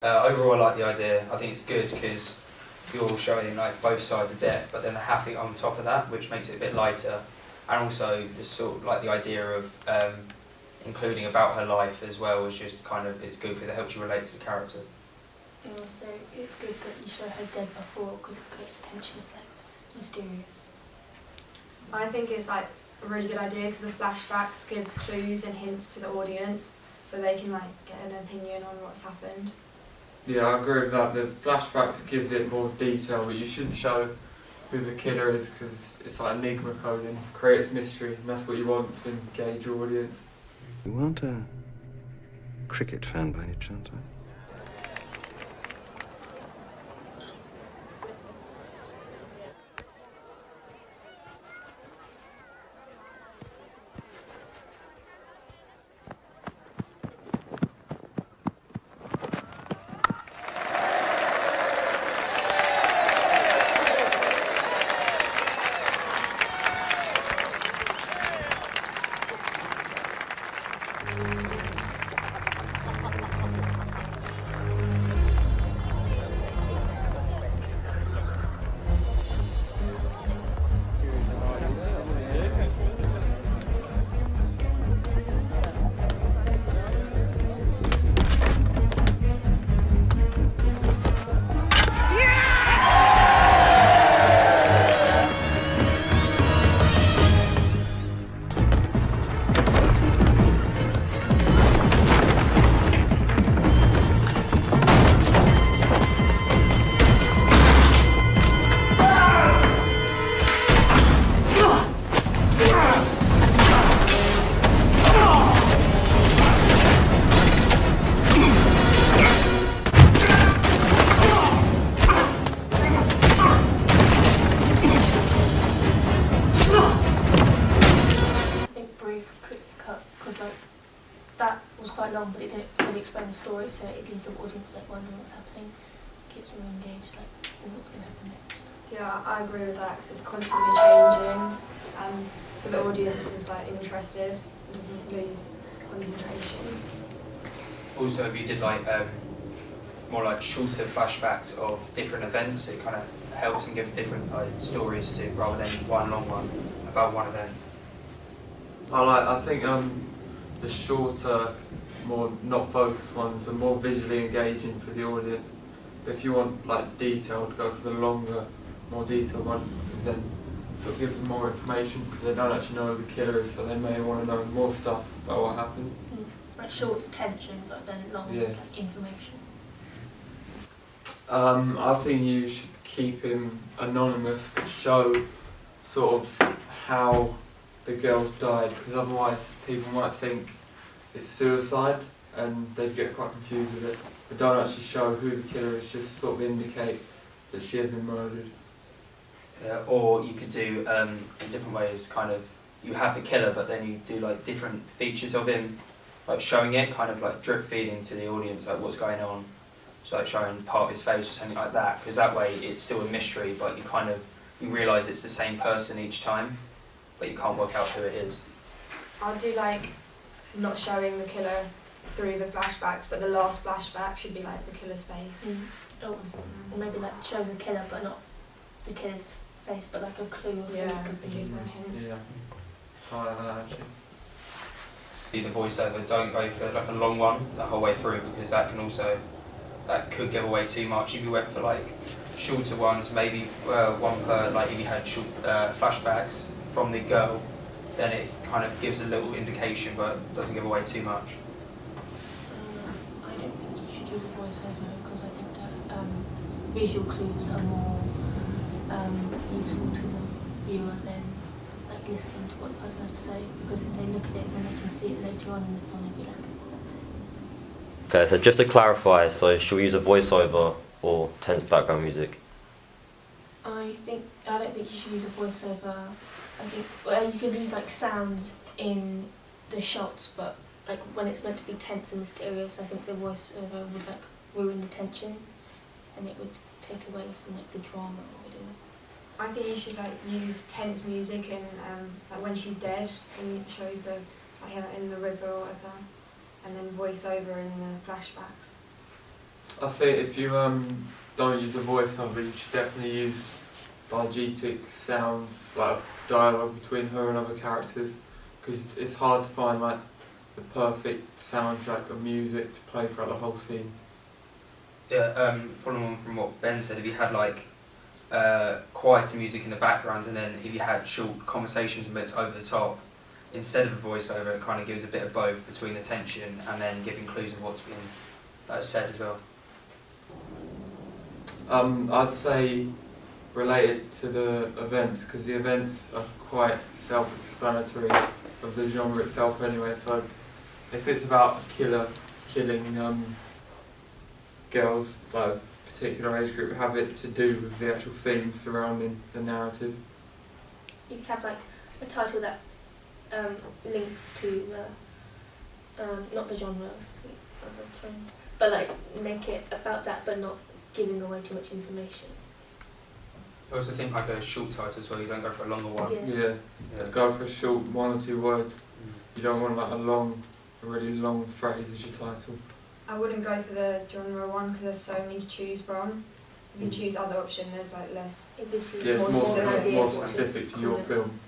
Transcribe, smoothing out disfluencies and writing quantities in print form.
Overall, I like the idea. I think it's good because you're showing like both sides of death, but then the happy on top of that, which makes it a bit lighter, and also the sort of like the idea of including about her life as well is just kind of it's good because it helps you relate to the character. And also, it's good that you show her dead before because it creates tension. It's like mysterious. I think it's like a really good idea because the flashbacks give clues and hints to the audience, so they can like get an opinion on what's happened. Yeah, I agree with that. The flashbacks gives it more detail, but you shouldn't show who the killer is because it's like enigma coding, creates mystery, and that's what you want to engage your audience. You weren't a cricket fan by any chance, right? That was quite long, but it didn't really explain the story, so it leaves the audience like wondering what's happening, keeps them engaged, like what's going to happen next. Yeah, I agree with that because it's constantly changing, so the audience is like interested and doesn't lose concentration. Also, if you did like more like shorter flashbacks of different events, it kind of helps and gives different stories to rather than one long one about one event. I think the shorter, more not focused ones are more visually engaging for the audience. But if you want like detailed, go for the longer, more detailed one because then it sort of gives them more information because they don't actually know who the killer is, so they may want to know more stuff about what happened. Like short's tension, but then long is like information. I think you should keep him anonymous but show sort of how the girls died because otherwise people might think it's suicide and they'd get quite confused with it. But don't actually show who the killer is, just sort of indicate that she has been murdered. Or you could do in different ways, kind of you have the killer but then you do like different features of him, like showing it, kind of like drip feeding to the audience like what's going on. So like showing part of his face or something like that, because that way it's still a mystery but you realise it's the same person each time, but you can't work out who it is. I'll do like not showing the killer through the flashbacks, but the last flashback should be like the killer's face. Or maybe like showing the killer but not the killer's face, but like a clue of who it could be. Yeah, I like that actually. Do the voiceover, don't go for like a long one the whole way through because that could give away too much. If you went for like shorter ones, maybe one per, like if you had short flashbacks from the girl, then it kind of gives a little indication but doesn't give away too much. I don't think you should use a voiceover because I think that visual clues are more useful to the viewer than like listening to what the person has to say, because if they look at it and they can see it later on in the film, they'll be like, oh, that's it. Okay, so just to clarify, so should we use a voiceover or tense background music? I don't think you should use a voiceover. I think you could use like sounds in the shots, but like when it's meant to be tense and mysterious, I think the voiceover would like ruin the tension, and it would take away from like the drama of it all. I think you should like use tense music and like when she's dead and it shows the like in the river or whatever, and then voice over in the flashbacks. I think if you don't use a voiceover, you should definitely use diegetic sounds, like dialogue between her and other characters, because it's hard to find like the perfect soundtrack of music to play throughout the whole scene. Yeah, following on from what Ben said, if you had like quieter music in the background and then if you had short conversations and bits over the top, instead of a voiceover, it kind of gives a bit of both between the tension and then giving clues of what's being said as well. I'd say related to the events, because the events are quite self-explanatory of the genre itself anyway, so if it's about a killer killing girls, like a particular age group, have it to do with the actual themes surrounding the narrative. You could have like a title that links to the not the genre of the choice, but like make it about that, but not giving away too much information. I also think like a short title as well. You don't go for a longer one. Yeah. Yeah, go for a short 1 or 2 words. You don't want like a really long phrase as your title. I wouldn't go for the genre one because there's so many to choose from. If you choose other option, there's like less. It gives you Yeah, more it's more of an idea more of what specific it's to your called. film.